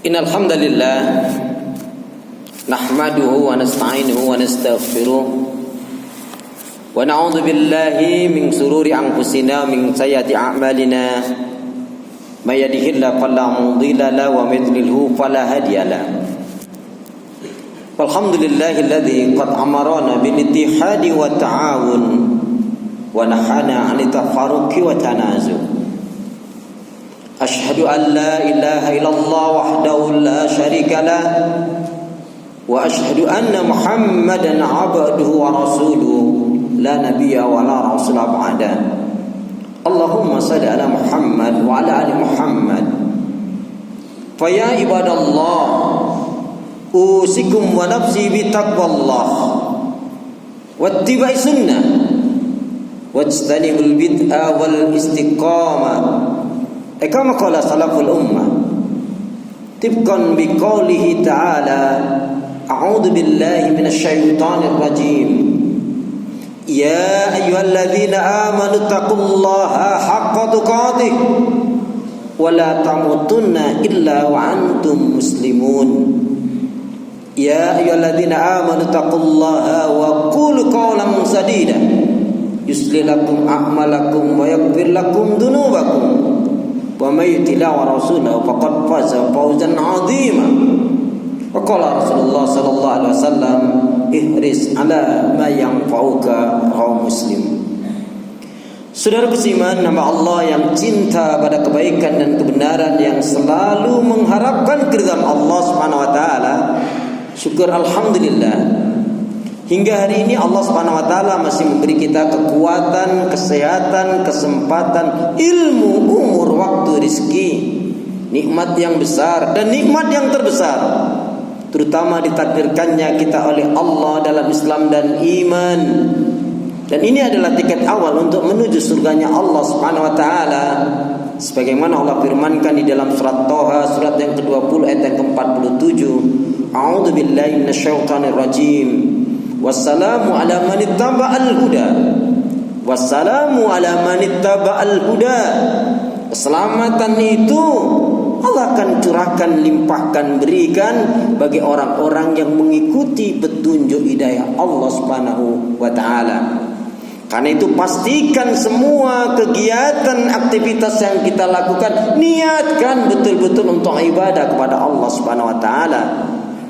Innal hamdalillah nahmaduhu wa nasta'inuhu wa nastaghfiruh wa na'udzu billahi min shururi anfusina min sayyiati a'malina may yahdihillahu fala mudilla lahu wa may yudlilhu fala hadiya lahu. Alhamdulillahilladzi qad amarana bil ittihadi wa ta'awun wa nahana 'anil tafarruqi wa tanazu'. Asyhadu an la ilaha illallah wahdahu la syarika lah wa asyhadu anna Muhammadan 'abduhu wa rasuluhu la nabiyya wa la rasula ba'da. Allahumma shalli ala Muhammad wa ala ali Muhammad. Fa ya ibadallah usikum wa nafsi bi taqwallah wattiba'i sunnah wajtanibul bid'ah wal istiqamah. Kama qala salaful ummah tibqan biqaulihi ta'ala a'udzu billahi minasy syaithanir rajim ya ayyuhalladzina amanu taqullaha haqqa tuqatih wa la tamutunna illa wa antum muslimun. Ya ayyuhalladzina amanu taqullaha wa qulu qawlan sadida yuslih lakum a'malakum wa yaghfir lakum dhunubakum wa may yuti'illah wa rasulahu faqad faza fawzan 'azima. Wa qala Rasulullah sallallahu alaihi wasallam ihris ala ma yanfa'uka rawahu Muslim. Saudara beriman, nama Allah yang cinta pada kebaikan dan kebenaran, yang selalu mengharapkan keridhaan Allah Subhanahu wa taala. Syukur alhamdulillah, hingga hari ini Allah Subhanahu wa taala masih memberi kita kekuatan, kesehatan, kesempatan, ilmu, umur, waktu, rizki, nikmat yang besar dan nikmat yang terbesar, terutama ditakdirkannya kita oleh Allah dalam Islam dan iman. Dan ini adalah tiket awal untuk menuju surganya Allah Subhanahu wa taala. Sebagaimana Allah firmankan di dalam surat Thaha surat yang ke-20 ayat yang ke-47, A'udzu billahi minasyaitonir rajim. Wassalamu ala man ittaba'al huda. Wassalamu ala man ittaba'al huda. Keselamatan itu Allah akan curahkan, limpahkan, berikan bagi orang-orang yang mengikuti petunjuk hidayah Allah Subhanahu wa taala. Karena itu pastikan semua kegiatan, aktivitas yang kita lakukan niatkan betul-betul untuk ibadah kepada Allah Subhanahu wa taala.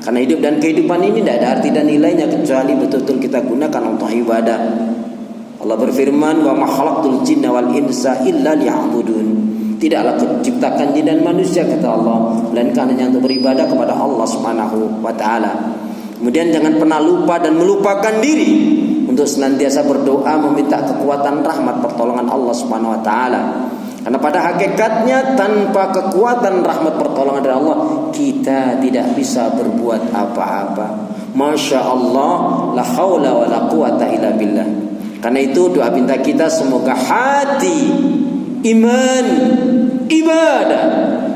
Karena hidup dan kehidupan ini tidak ada arti dan nilainya kecuali betul-betul kita gunakan untuk ibadah. Allah berfirman, "Wa ma khalaqtul jinna wal insa illa liya'budun." Tidaklah kuciptakan jin dan manusia, kata Allah, melainkan hanya untuk beribadah kepada Allah Subhanahu wa taala. Kemudian jangan pernah lupa dan melupakan diri untuk senantiasa berdoa meminta kekuatan, rahmat, pertolongan Allah Subhanahu wa taala. Karena pada hakikatnya tanpa kekuatan, rahmat, pertolongan dari Allah kita tidak bisa berbuat apa-apa. Masya Allah, la haula wa la quwata illa billah. Karena itu doa minta kita semoga hati, iman, ibadah,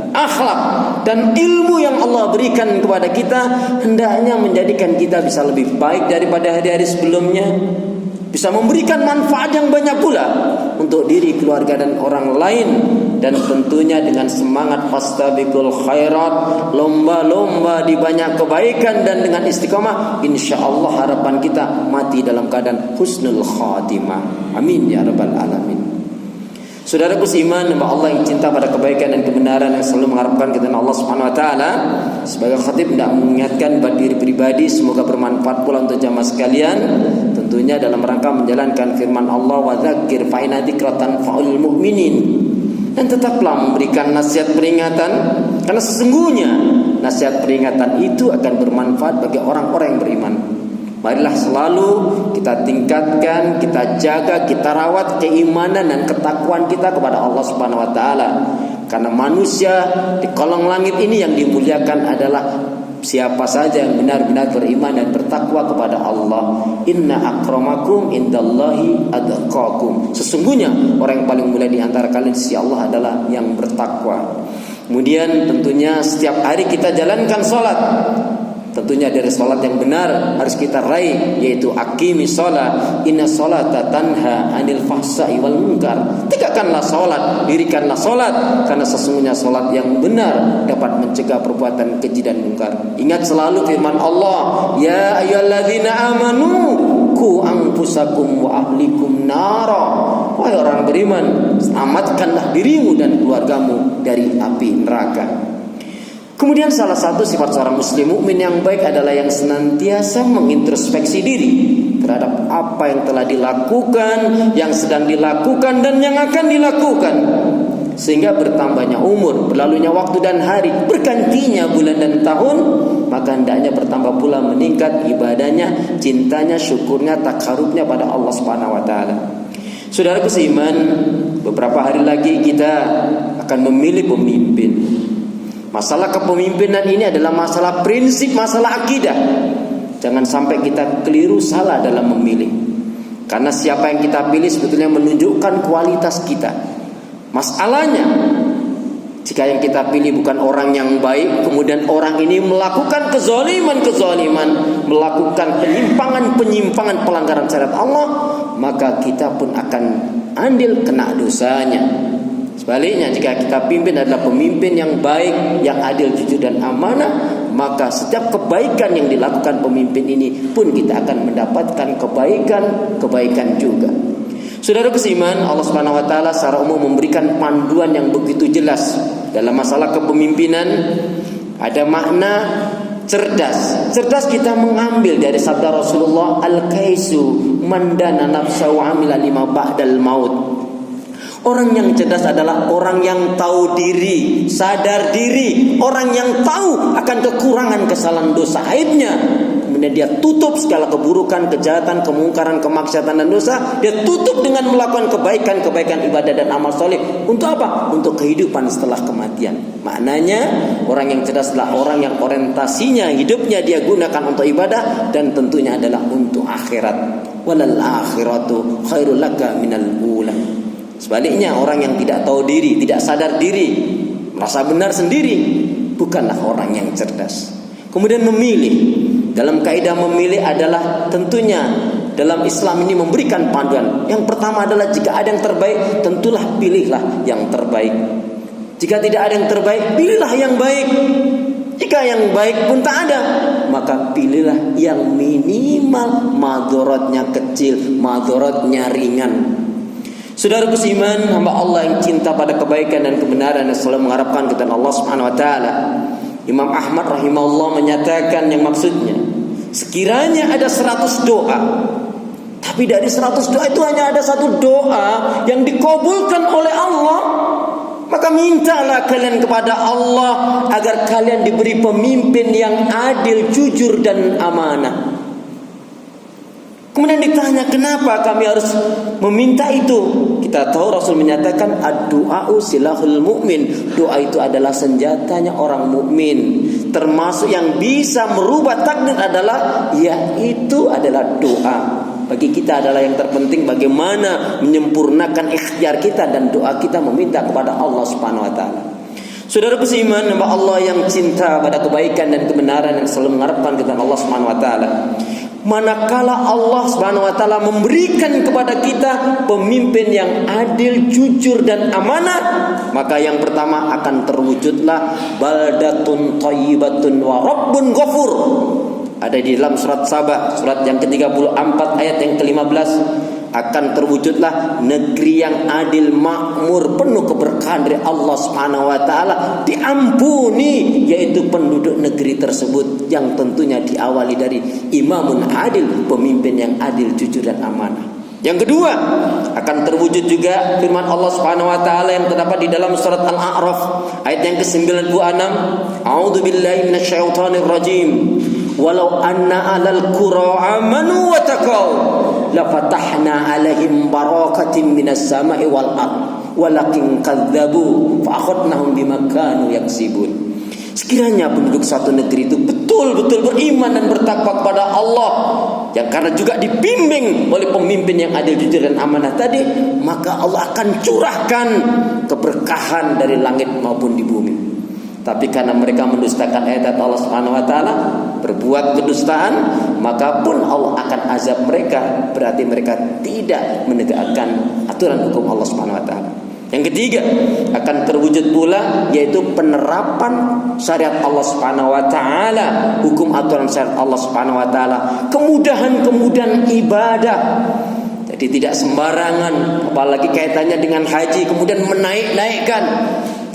akhlak dan ilmu yang Allah berikan kepada kita hendaknya menjadikan kita bisa lebih baik daripada hari-hari sebelumnya, bisa memberikan manfaat yang banyak pula untuk diri, keluarga dan orang lain. Dan tentunya dengan semangat fastabiqul khairat, lomba-lomba di banyak kebaikan, dan dengan istiqamah insyaallah harapan kita mati dalam keadaan husnul khatimah. Amin ya rabbal alamin. Saudaraku seiman, bahwa Allah yang cinta pada kebaikan dan kebenaran, yang selalu mengharapkan keridhaan Allah Subhanahu wa taala, sebagai khatib hendak mengingatkan buat diri pribadi, semoga bermanfaat pula untuk jamaah sekalian, tentunya dalam rangka menjalankan firman Allah, wa dzakir fa inna dzikratan fa'ul mu'minin. Dan tetaplah memberikan nasihat peringatan, karena sesungguhnya nasihat peringatan itu akan bermanfaat bagi orang-orang yang beriman. Marilah selalu kita tingkatkan, kita jaga, kita rawat keimanan dan ketakwaan kita kepada Allah Subhanahu wa taala. Karena manusia di kolong langit ini yang dimuliakan adalah siapa saja yang benar-benar beriman dan bertakwa kepada Allah. Inna akramakum indallahi atqakum. Sesungguhnya orang yang paling mulia di antara kalian di sisi Allah adalah yang bertakwa. Kemudian tentunya setiap hari kita jalankan sholat. Tentunya dari salat yang benar harus kita raih, yaitu aqimis shalah, inna sholata tanha 'anil fahsya'i wal munkar. Tegakkanlah salat, dirikanlah salat, karena sesungguhnya salat yang benar dapat mencegah perbuatan keji dan munkar. Ingat selalu firman Allah, ya ayyuhalladzina amanu qu anfusakum wa ahlikum nara. Wahai orang beriman, selamatkanlah dirimu dan keluargamu dari api neraka. Kemudian salah satu sifat seorang muslim mukmin yang baik adalah yang senantiasa mengintrospeksi diri terhadap apa yang telah dilakukan, yang sedang dilakukan, dan yang akan dilakukan. Sehingga bertambahnya umur, berlalunya waktu dan hari, bergantinya bulan dan tahun, maka hendaknya bertambah pula meningkat ibadahnya, cintanya, syukurnya, takarubnya pada Allah Subhanahu wa taala. Saudaraku seiman, beberapa hari lagi kita akan memilih pemimpin. Masalah kepemimpinan ini adalah masalah prinsip, masalah akidah. Jangan sampai kita keliru salah dalam memilih. Karena siapa yang kita pilih sebetulnya menunjukkan kualitas kita. Masalahnya, jika yang kita pilih bukan orang yang baik, kemudian orang ini melakukan kezaliman, melakukan penyimpangan, pelanggaran syariat Allah, maka kita pun akan andil kena dosanya. Sebaliknya, jika kita pimpin adalah pemimpin yang baik, yang adil, jujur dan amanah, maka setiap kebaikan yang dilakukan pemimpin ini pun kita akan mendapatkan kebaikan juga. Saudara seiman, Allah Subhanahu wa taala secara umum memberikan panduan yang begitu jelas dalam masalah kepemimpinan. Ada makna cerdas. Cerdas kita mengambil dari sabda Rasulullah, al-kaisu man dana nafsahu amila lima ba'dal maut. Orang yang cerdas adalah orang yang tahu diri, sadar diri, orang yang tahu akan kekurangan, kesalahan, dosa, aibnya. Kemudian dia tutup segala keburukan, kejahatan, kemungkaran, kemaksiatan dan dosa. Dia tutup dengan melakukan kebaikan ibadah dan amal soleh. Untuk apa? Untuk kehidupan setelah kematian. Maknanya orang yang cerdas adalah orang yang orientasinya, hidupnya dia gunakan untuk ibadah dan tentunya adalah untuk akhirat. Walal akhiratu khairul laka minal ula. Sebaliknya, orang yang tidak tahu diri, tidak sadar diri, merasa benar sendiri, bukanlah orang yang cerdas. Kemudian memilih. Dalam kaidah memilih adalah tentunya dalam Islam ini memberikan panduan. Yang pertama adalah jika ada yang terbaik, tentulah pilihlah yang terbaik. Jika tidak ada yang terbaik, pilihlah yang baik. Jika yang baik pun tak ada, maka pilihlah yang minimal madorotnya kecil, madorotnya ringan. Saudaraku seiman, hamba Allah yang cinta pada kebaikan dan kebenaran yang selalu mengharapkan kepada Allah Subhanahu wa taala. Imam Ahmad rahimahullah menyatakan yang maksudnya, sekiranya ada 100 doa, tapi dari 100 doa itu hanya ada satu doa yang dikabulkan oleh Allah, maka mintalah kalian kepada Allah agar kalian diberi pemimpin yang adil, jujur dan amanah. Kemudian ditanya, kenapa kami harus meminta itu? Kita tahu Rasul menyatakan ad-du'a'u silahul mu'min. Doa itu adalah senjatanya orang mukmin. Termasuk yang bisa merubah takdir adalah, yaitu adalah doa. Bagi kita adalah yang terpenting bagaimana menyempurnakan ikhtiar kita dan doa kita meminta kepada Allah Subhanahu wa taala. Saudaraku seiman, hamba Allah yang cinta pada kebaikan dan kebenaran yang selalu mengharapkan kepada Allah Subhanahu wa taala. Manakala Allah Subhanahu wa taala memberikan kepada kita pemimpin yang adil, jujur dan amanah, maka yang pertama akan terwujudlah baldatun thayyibatun wa rabbun ghafur. Ada di dalam surat Saba, surat yang ke-34 ayat yang ke-15. Akan terwujudlah negeri yang adil, makmur, penuh keberkahan dari Allah Subhanahu wa taala, diampuni, yaitu penduduk negeri tersebut yang tentunya diawali dari imamun adil, pemimpin yang adil, jujur dan amanah. Yang kedua, akan terwujud juga firman Allah Subhanahu wa taala yang terdapat di dalam surat Al-A'raf ayat yang ke-96. A'udzubillahi minasyaitonir rajim. Walau anna 'alal qura amanu wa taqaw la fatahna 'alaihim barakatin minas sama'i wal ard walakin kadzdzabu fa akhadnahum bima kanu yaksibun. Sekiranya penduduk satu negeri itu betul-betul beriman dan bertakwa kepada Allah, yang karena juga dibimbing oleh pemimpin yang adil, jujur dan amanah tadi, maka Allah akan curahkan keberkahan dari langit maupun di bumi. Tapi karena mereka mendustakan ayat Allah Subhanahu wa taala, berbuat kedustaan, maka pun Allah akan azab mereka. Berarti mereka tidak menegakkan aturan hukum Allah Subhanahu wa taala. Yang ketiga, akan terwujud pula yaitu penerapan syariat Allah Subhanahu wa taala, hukum aturan syariat Allah Subhanahu wa taala, kemudahan-kemudahan ibadah. Jadi tidak sembarangan, apalagi kaitannya dengan haji kemudian menaik-naikkan.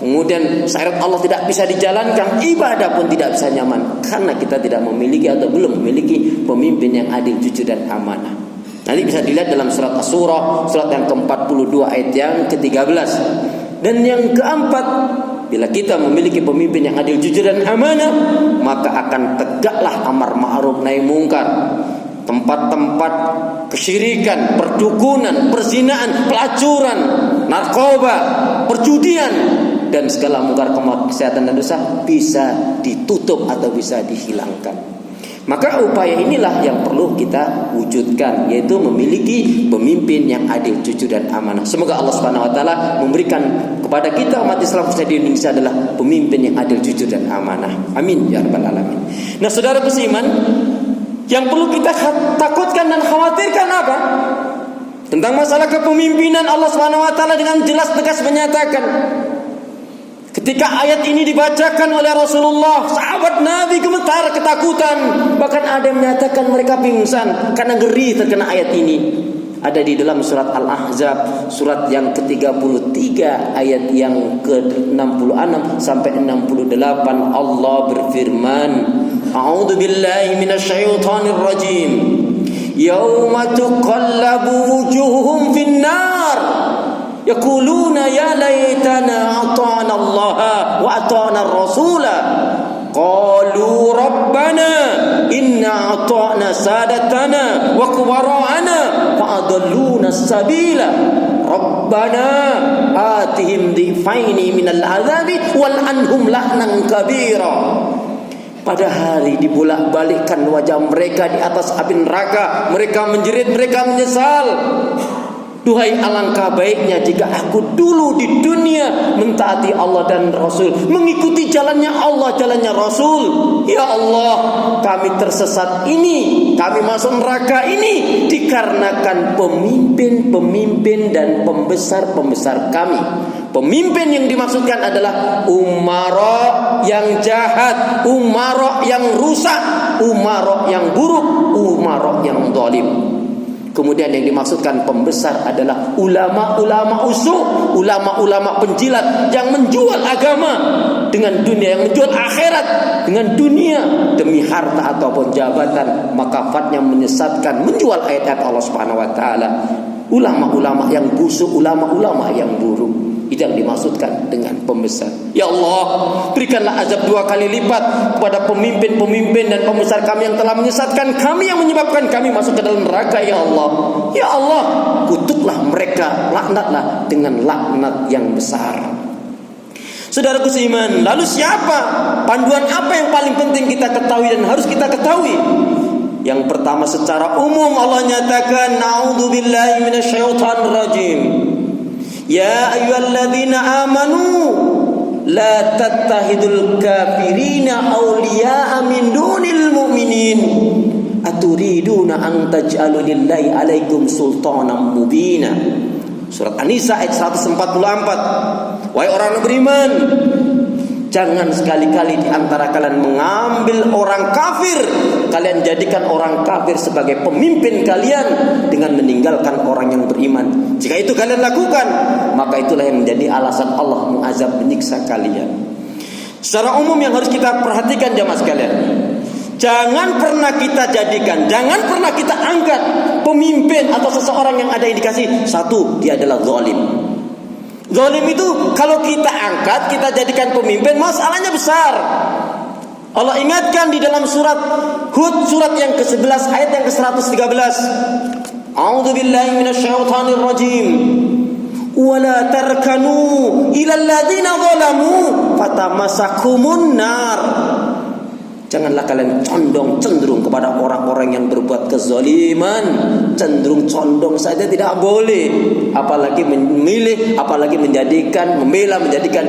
Kemudian syariat Allah tidak bisa dijalankan, ibadah pun tidak bisa nyaman karena kita tidak memiliki atau belum memiliki pemimpin yang adil, jujur dan amanah. Nanti bisa dilihat dalam surat Asy-Syura, surat yang ke-42 ayat yang ke-13. Dan yang keempat, bila kita memiliki pemimpin yang adil, jujur dan amanah, maka akan tegaklah amar ma'ruf nahi mungkar. Tempat-tempat kesyirikan, perdukunan, perzinaan, pelacuran, narkoba, perjudian, dan segala mungkar kemaksiatan dan dosa bisa ditutup atau bisa dihilangkan. Maka upaya inilah yang perlu kita wujudkan, yaitu memiliki pemimpin yang adil, jujur dan amanah. Semoga Allah Subhanahu wa taala memberikan kepada kita umat Islam di Indonesia adalah pemimpin yang adil, jujur dan amanah. Amin ya rabbal alamin. Nah, saudara seiman, yang perlu kita takutkan dan khawatirkan apa? Tentang masalah kepemimpinan, Allah Subhanahu wa taala dengan jelas tegas menyatakan, ketika ayat ini dibacakan oleh Rasulullah, sahabat Nabi gemetar ketakutan. Bahkan ada yang menyatakan mereka pingsan karena ngeri terkena ayat ini. Ada di dalam surat Al-Ahzab, surat yang ke-33 ayat yang ke-66 sampai 68. Allah berfirman, A'udzu billahi minasyaitonir rajim. Yauma tuqallabu wujuhum finnar. Yaquluna ya laitana ata'na Allah wa ata'na ar-rasula. Qalu rabbana inna ata'na sadatana wa kubara'ana fa adalluna as-sabila. Rabbana atihim dhifaini minal azabi wal anhum la'nan kabira. Pada hari dibolak-balikkan wajah mereka di atas api neraka, mereka menjerit, mereka menyesal. Duhai alangkah baiknya jika aku dulu di dunia mentaati Allah dan Rasul, mengikuti jalannya Allah, jalannya Rasul. Ya Allah, kami tersesat ini, kami masuk neraka ini dikarenakan pemimpin-pemimpin dan pembesar-pembesar kami. Pemimpin yang dimaksudkan adalah umara yang jahat, umara yang rusak, umara yang buruk, umara yang zalim. Kemudian yang dimaksudkan pembesar adalah ulama-ulama usuk, ulama-ulama penjilat yang menjual agama dengan dunia, yang menjual akhirat dengan dunia demi harta ataupun jabatan, makafatnya menyesatkan, menjual ayat-ayat Allah Subhanahu wa taala. Ulama-ulama yang busuk, ulama-ulama yang buruk. Itu yang dimaksudkan dengan pembesar. Ya Allah, berikanlah azab 2 kali lipat kepada pemimpin-pemimpin dan pembesar kami yang telah menyesatkan kami, yang menyebabkan kami masuk ke dalam neraka. Ya Allah, ya Allah, kutuklah mereka, laknatlah dengan laknat yang besar. Saudaraku seiman, lalu siapa? Panduan apa yang paling penting kita ketahui dan harus kita ketahui? Yang pertama, secara umum Allah nyatakan, A'udzubillahi minasyaitonir rajim. Ya ayyuhalladzina amanu la tattahidul kafirina awliya'a min dunil mu'minin aturiduna an taj'alu lillahi 'alaikum sultanan mubina. Surat An-Nisa ayat 144. Wahai orang yang beriman, jangan sekali-kali di antara kalian mengambil orang kafir, kalian jadikan orang kafir sebagai pemimpin kalian dengan meninggalkan orang yang beriman. Jika itu kalian lakukan, maka itulah yang menjadi alasan Allah mengazab, menyiksa kalian. Secara umum yang harus kita perhatikan jamaah sekalian, jangan pernah kita jadikan, jangan pernah kita angkat pemimpin atau seseorang yang ada indikasi satu, dia adalah zalim. Zalim itu kalau kita angkat, kita jadikan pemimpin, masalahnya besar. Allah ingatkan di dalam surat Hud, surat yang ke-11 ayat yang ke-113. A'udzu billahi minasyaitonir rajim. Wala tarkanu ilal ladzina zalamu fatamasakumun nar. Janganlah kalian cenderung kepada orang-orang yang berbuat kezaliman. Cenderung condong saja tidak boleh. Apalagi memilih, apalagi menjadikan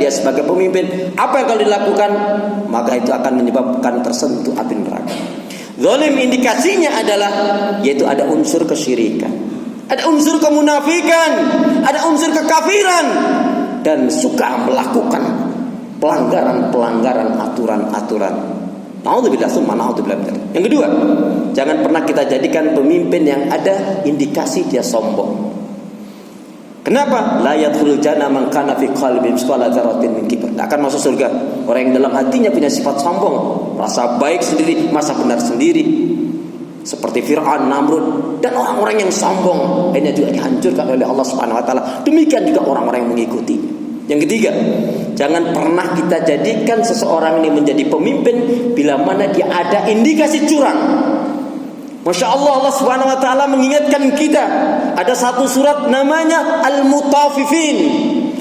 dia sebagai pemimpin. Apa yang kalau dilakukan, maka itu akan menyebabkan tersentuh api neraka. Zalim indikasinya adalah, yaitu ada unsur kesyirikan, ada unsur kemunafikan, ada unsur kekafiran, dan suka melakukan pelanggaran aturan-aturan. Na'udzubillah tsumma na'udzubillah. Yang kedua, jangan pernah kita jadikan pemimpin yang ada indikasi dia sombong. Kenapa? La yadkhulul jannah man kana fi qalbihi mithqala dzarratin min kibr. Tak akan masuk surga orang yang dalam hatinya punya sifat sombong, rasa baik sendiri, masa benar sendiri. Seperti Fir'aun, Namrud, dan orang-orang yang sombong, akhirnya juga dihancurkan oleh Allah Subhanahu wa taala. Demikian juga orang-orang yang mengikuti. Yang ketiga, jangan pernah kita jadikan seseorang ini menjadi pemimpin bila mana dia ada indikasi curang. Masya Allah, Allah Subhanahu wa taala mengingatkan kita. Ada satu surat namanya Al-Mutaffifin,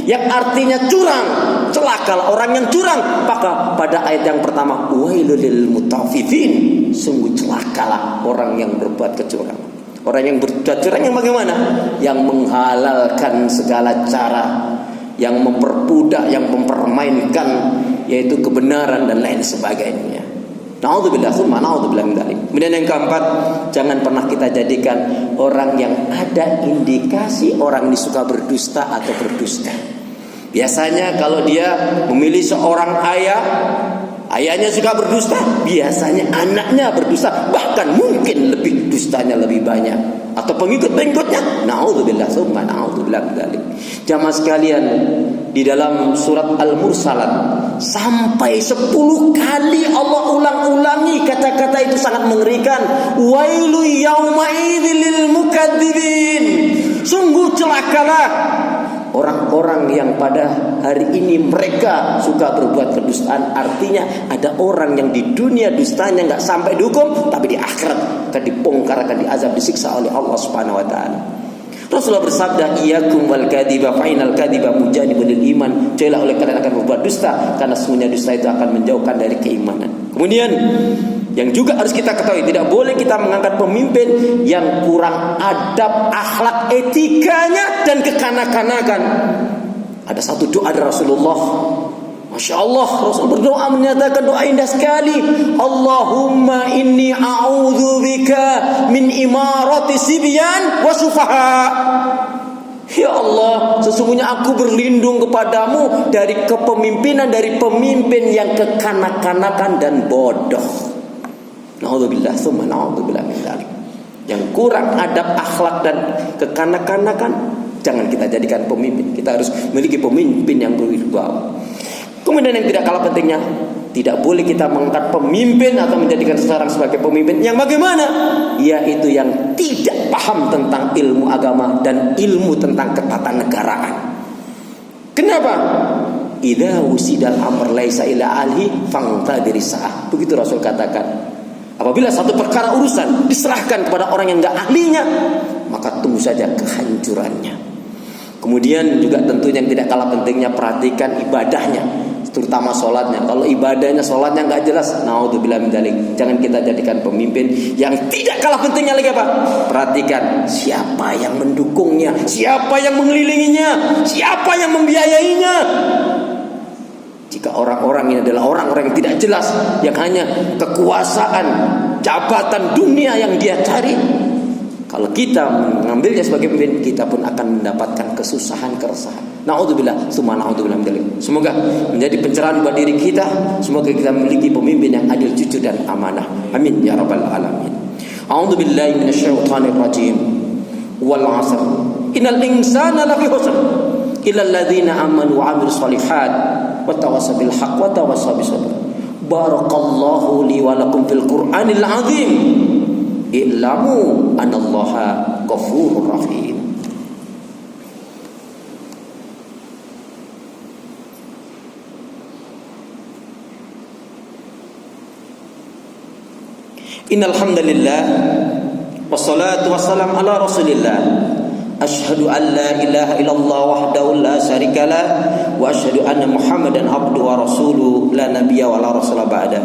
yang artinya curang, celakalah orang yang curang. Maka pada ayat yang pertama, wailul lil mutaffifin, sungguh celakalah orang yang berbuat kecurangan. Orang yang berbuat curang yang bagaimana? Yang menghalalkan segala cara, yang memperbudak, yang mempermainkan, yaitu kebenaran dan lain sebagainya. Na'udzubillah tsumma na'udzubillah min dzalik. Kemudian yang keempat, jangan pernah kita jadikan orang yang ada indikasi orang ini suka berdusta atau berdusta. Biasanya kalau dia memilih seorang ayah, ayahnya suka berdusta, biasanya anaknya berdusta, bahkan mungkin lebih dustanya lebih banyak, atau pengikut-pengikutnya. Na'udzubillah tsumma na'udzubillah min dzalik. Jamaah sekalian, di dalam surat Al-Mursalat sampai 10 kali Allah ulang-ulangi kata-kata itu sangat mengerikan. Wailu yauma idzil lil mukadzibin. Sungguh celakalah orang-orang yang pada hari ini mereka suka berbuat kedustaan. Artinya ada orang yang di dunia dustanya enggak sampai dihukum, tapi di akhirat akan dibongkar, akan diazab, disiksa oleh Allah Subhanahu wa taala. Rasulullah bersabda, iyyakum wal kadhiba fa inal kadhiba mujanibul iman. Jauhilah oleh kalian akan berbuat dusta, karena sesungguhnya dusta itu akan menjauhkan dari keimanan. Kemudian yang juga harus kita ketahui, tidak boleh kita mengangkat pemimpin yang kurang adab, akhlak, etikanya dan kekanak-kanakan. Ada satu doa dari Rasulullah, Masya Allah, Rasul berdoa menyatakan doa indah sekali. Allahumma inni a'udzubika min imarati sibyan wa sufaha. Ya Allah, sesungguhnya aku berlindung kepadamu dari kepemimpinan, dari pemimpin yang kekanak-kanakan dan bodoh. Na'udzubillah tsumma na'udzubillah min dzalik. Yang kurang adab, akhlak dan kekanak-kanakan jangan kita jadikan pemimpin. Kita harus memiliki pemimpin yang berwibawa. Kemudian yang tidak kalah pentingnya, tidak boleh kita mengangkat pemimpin atau menjadikan seseorang sebagai pemimpin yang bagaimana? Yaitu yang tidak paham tentang ilmu agama dan ilmu tentang ketatanegaraan. Kenapa? Idza usidal amr laisa ila ahli fangtadiri sa'ah. Begitu Rasul katakan. Apabila satu perkara urusan diserahkan kepada orang yang enggak ahlinya, maka tunggu saja kehancurannya. Kemudian juga tentunya yang tidak kalah pentingnya, perhatikan ibadahnya, terutama sholatnya. Kalau ibadahnya, sholatnya nggak jelas, naudzubillah min dzalik, jangan kita jadikan pemimpin. Yang tidak kalah pentingnya lagi apa? Perhatikan siapa yang mendukungnya, siapa yang mengelilinginya, siapa yang membiayainya. Jika orang-orang ini adalah orang-orang yang tidak jelas, yang hanya kekuasaan, jabatan dunia yang dia cari, kalau kita mengambilnya sebagai pemimpin, kita pun akan mendapatkan kesusahan, keresahan. Na'udzubillah, tsumma na'udzubillah min dzalik. Semoga menjadi pencerahan buat diri kita. Semoga kita memiliki pemimpin yang adil, jujur dan amanah. Amin ya rabbal alamin. A'udzubillahi minasyaitonir rajim. Wal 'asr. Innal insana lafi khusr. Illa alladzina amanu wa 'amilus shalihat wa tawassaw bil haqq wa tawassaw bis sabr. Barakallahu li wa lakum fil Qur'anil 'azim. I'lamu anallaha ghafurur rahim. Innal hamdalillah wassalatu wassalamu ala Rasulillah. Asyhadu an la ilaha illallah wahdahu la syarikalah wa asyhadu anna Muhammadan abduhu wa rasuluhu la nabiyya wa la rasula ba'da.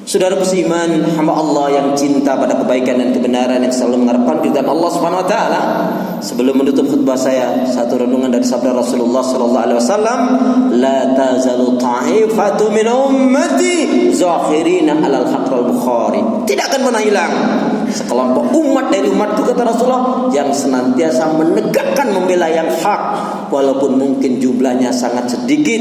Saudaraku seiman, hamba Allah yang cinta pada kebaikan dan kebenaran, yang selalu mengharapkan ridha Allah Subhanahu wa taala. Sebelum menutup khutbah saya, satu renungan dari sabda Rasulullah sallallahu alaihi wasallam, la tazalu ta'ifatu min ummati zahirina 'alal haqq wal Bukhari. Tidak akan pernah hilang sekelompok umat dari umatku, kata Rasulullah, yang senantiasa menegakkan membela yang hak walaupun mungkin jumlahnya sangat sedikit.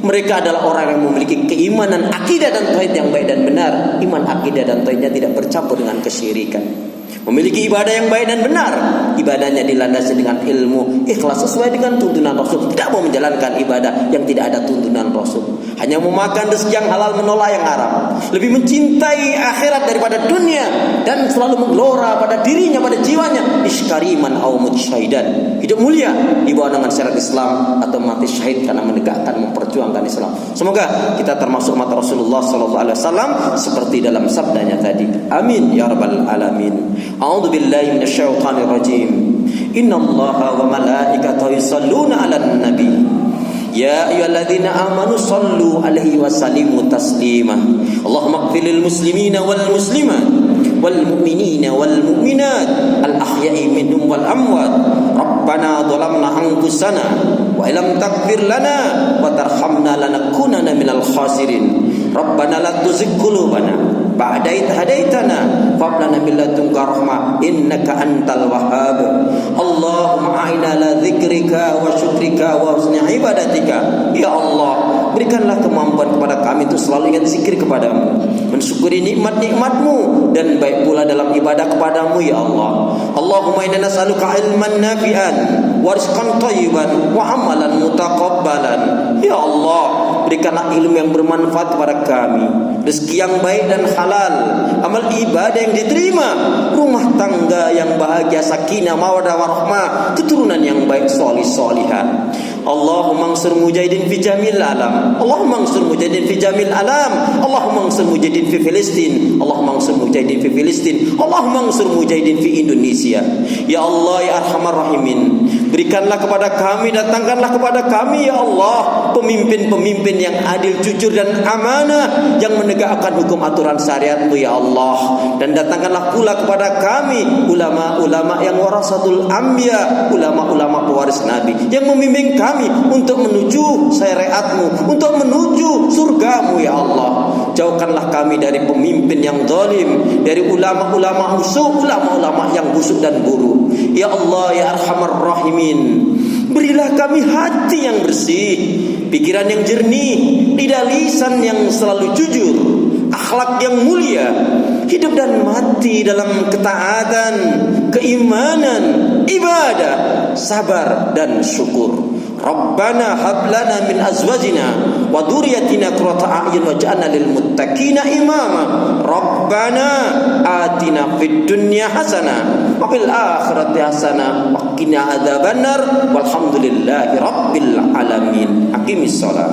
Mereka adalah orang yang memiliki keimanan, akidah dan tauhid yang baik dan benar. Iman, akidah dan tauhidnya tidak bercampur dengan kesyirikan. Memiliki ibadah yang baik dan benar. Ibadahnya dilandasi dengan ilmu, ikhlas sesuai dengan tuntunan Rasul. Tidak mau menjalankan ibadah yang tidak ada tuntunan Rasul. Hanya memakan rezeki yang halal, menolak yang haram. Lebih mencintai akhirat daripada dunia, dan selalu menggelora pada dirinya, pada jiwanya. Iskariman au mutsyahidan. Hidup mulia di bawah naungan syariat Islam atau mati syahid karena menegakkan, memperjuangkan Islam. Semoga kita termasuk umat Rasulullah sallallahu alaihi wasallam seperti dalam sabdanya tadi. Amin ya rabbal alamin. A'udzu billahi minasyaitonir rajim. Innallaha wa malaikatahu yusholluna 'alan nabi. Ya ayyuhalladzina amanu shallu 'alaihi wa sallimu taslima. Allahumma ighfir lil muslimina wal muslimat wal mu'minina wal mu'minat al ahya'i minhum wal amwat. Rabbana dhalamna anfusana wa illam taghfir lana wa tarhamna lanakunanna minal khasirin. Rabbana la tuzigh qulubana ba'da idh hadaitana wa hab lana min ladunka rahmah innaka antal wahhab. Allahumma a'inna ala dzikrika wa syukrika wa husni ibadatika. Ya Allah, berikanlah kemampuan kepada kami untuk selalu ingat zikir kepadamu, mensyukuri nikmat-nikmatmu, dan baik pula dalam ibadah kepadamu ya Allah. Allahumma inna nas'aluka ilman nafi'an wa rizqan thayyiban wa amalan mutaqabbalan. Ya Allah, berikanlah ilmu yang bermanfaat kepada kami, rezeki yang baik dan halal, amal ibadah yang diterima, rumah tangga yang bahagia, sakinah, mawaddah warahmah, keturunan yang baik, solih solihah. Allahumma ansur mujahidin fi jamil alam. Allahumma ansur mujahidin fi jamil alam. Allahumma ansur mujahidin fi Filistin. Allahumma ansur mujahidin fi Filistin. Allahumma ansur mujahidin fi Indonesia. Ya Allah ya arhamar rahimin, berikanlah kepada kami, datangkanlah kepada kami ya Allah pemimpin-pemimpin yang adil, jujur dan amanah, yang menegakkan hukum aturan syariat-Mu ya Allah. Dan datangkanlah pula kepada kami ulama-ulama yang warasatul anbiya, ulama-ulama pewaris Nabi, yang membimbing kami untuk menuju syariat-Mu, untuk menuju surga-Mu ya Allah. Jauhkanlah kami dari pemimpin yang zalim, dari ulama-ulama musuh, ulama-ulama yang busuk dan buruk. Ya Allah ya arhamar rahimin, berilah kami hati yang bersih, pikiran yang jernih, lidah lisan yang selalu jujur, akhlak yang mulia, hidup dan mati dalam ketaatan, keimanan, ibadah, sabar dan syukur. Rabbana hab lana min azwajina wa dhurriyyatina qurrata a'yun waj'alna lil muttaqina imama. Rabbana atina fid dunya hasanah wa fil akhirati hasanah wa qina adzabannar. Walhamdulillahi rabbil alamin. Aqimis shalah.